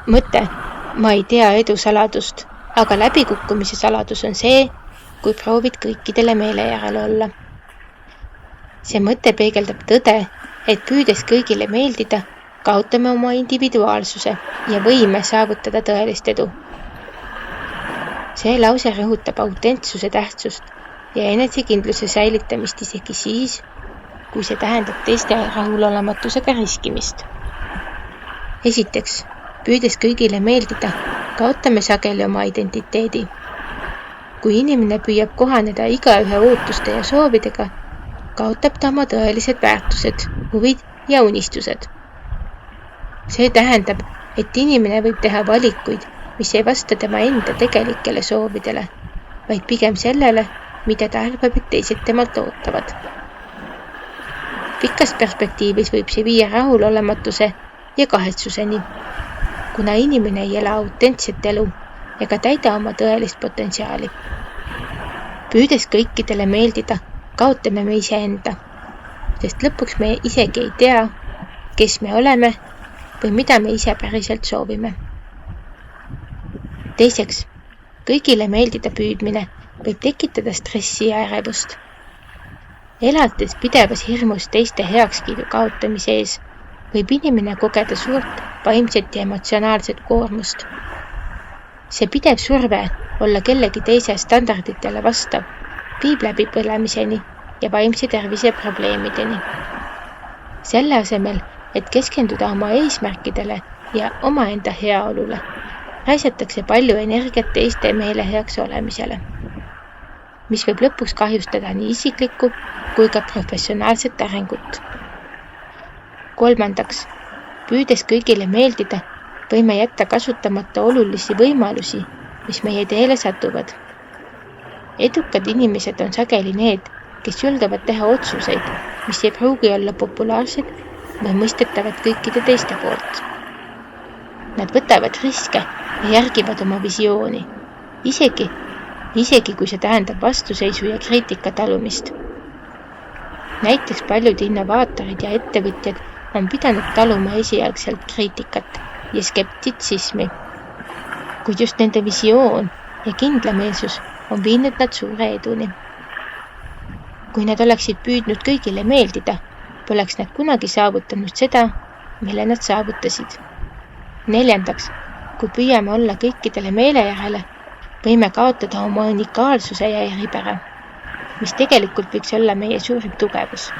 Mõte, ma ei tea edu saladust, aga läbikukkumise saladus on see, kui proovid kõikidele meele järele olla. See mõte peegeldab tõde, et püüdes kõigile meeldida, kaotame oma individuaalsuse ja võime saavutada tõelist edu. See lause rõhutab autentsuse tähtsust ja enesekindluse säilitamist isegi siis, kui see tähendab teiste rahulolematusega riskimist. Esiteks, püüdes kõigile meeldida, kaotame sageli oma identiteedi. Kui inimene püüab kohaneda igaühe ootuste ja soovidega, kaotab ta oma tõelised väärtused, huvid ja unistused. See tähendab, et inimene võib teha valikuid, mis ei vasta tema enda tegelikele soovidele, vaid pigem sellele, mida ta arvab, et teised temalt ootavad. Pikas perspektiivis võib see viia rahulolematuse ja kahetsuseni, kuna inimene ei ela autentset elu ega täida oma tõelist potentsiaali. Püüdes kõikidele meeldida, kaotame me iseenda, sest lõpuks me isegi ei tea, kes me oleme või mida me ise päriselt soovime. Teiseks, kõigile meeldida püüdmine võib tekitada stressi ja ärevust. Elates pidevas hirmus teiste heakskiidu kaotamise ees, võib inimene kogeda suurt vaimset ja emotsionaalset koormust. See pidev surve olla kellegi teise standarditele vastav viib läbi põlemiseni ja vaimse tervise probleemideni. Selle asemel, et keskenduda oma eesmärkidele ja omaenda heaolule, raisatakse palju energiat teiste meele heaks olemisele, mis võib lõpuks kahjustada nii isiklikku kui ka professionaalset arengut. Kolmandaks, püüdes kõigile meeldida, võime jätta kasutamata olulisi võimalusi, mis meie teele satuvad. Edukad inimesed on sageli need, kes julgevad teha otsuseid, mis ei pruugi olla populaarsed või mõistetavad kõikide teiste poolt. Nad võtavad riske ja järgivad oma visiooni, isegi kui see tähendab vastuseisu ja kriitika talumist. Näiteks paljud innovaatorid ja ettevõtjad on pidanud taluma esialgselt kriitikat ja skeptitsismi, kuid just nende visioon ja kindlameelsus on viinud nad suure eduni. Kui nad oleksid püüdnud kõigile meeldida, poleks nad kunagi saavutanud seda, mille nad saavutasid. Neljandaks, kui püüame olla kõikidele meele järele, võime kaotada oma unikaalsuse ja eripära, mis tegelikult võiks olla meie suurim tugevus.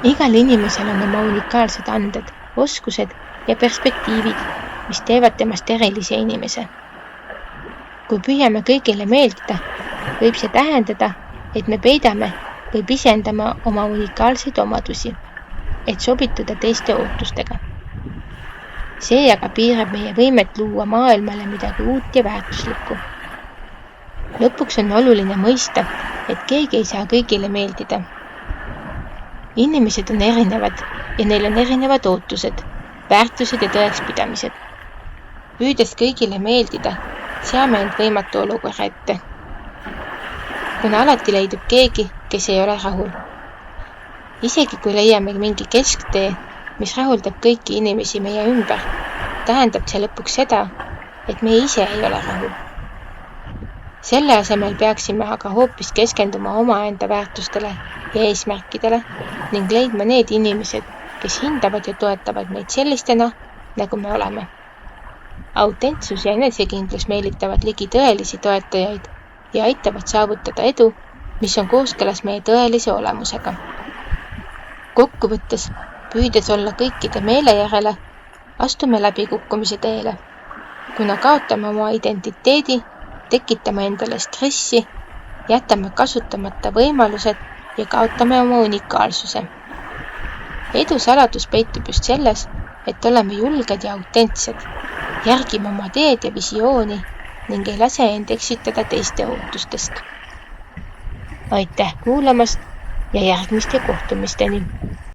Igal inimesel on oma unikaalsed anded, oskused ja perspektiivid, mis teevad temast erilise inimese. Kui püüame kõigile meeldida, võib see tähendada, et me peidame või pisendame oma unikaalseid omadusi, et sobituda teiste ootustega. See aga piirab meie võimet luua maailmale midagi uut ja väärtuslikku. Lõpuks on oluline mõista, et keegi ei saa kõigile meeldida. Inimesed on erinevad ja neil on erinevad ootused, väärtused ja tõekspidamised. Püüdes kõigile meeldida, seame end võimatu olukorra ette. Kuna alati leidub keegi, kes ei ole rahul. Isegi kui leiame mingi kesktee, mis rahuldab kõiki inimesi meie ümber, tähendab see lõpuks seda, et me ise ei ole rahul. Selle asemel peaksime aga hoopis keskenduma omaenda väärtustele ja eesmärkidele ning leidma need inimesed, kes hindavad ja toetavad meid sellistena, nagu me oleme. Autentsus ja enesekindlus meelitavad ligi tõelisi toetajaid ja aitavad saavutada edu, mis on kooskõlas meie tõelise olemusega. Kokkuvõttes, püüdes olla kõikide meele järele, astume läbikukkumise teele, kuna kaotame oma identiteedi, tekitame endale stressi, jätame kasutamata võimalused ja kaotame oma unikaalsuse. Edu saladus peitub just selles, et oleme julged ja autentsed, järgime oma teed ja visiooni ning ei lase end eksitada teiste ootustest. Aitäh kuulamast ja järgmiste kohtumisteni!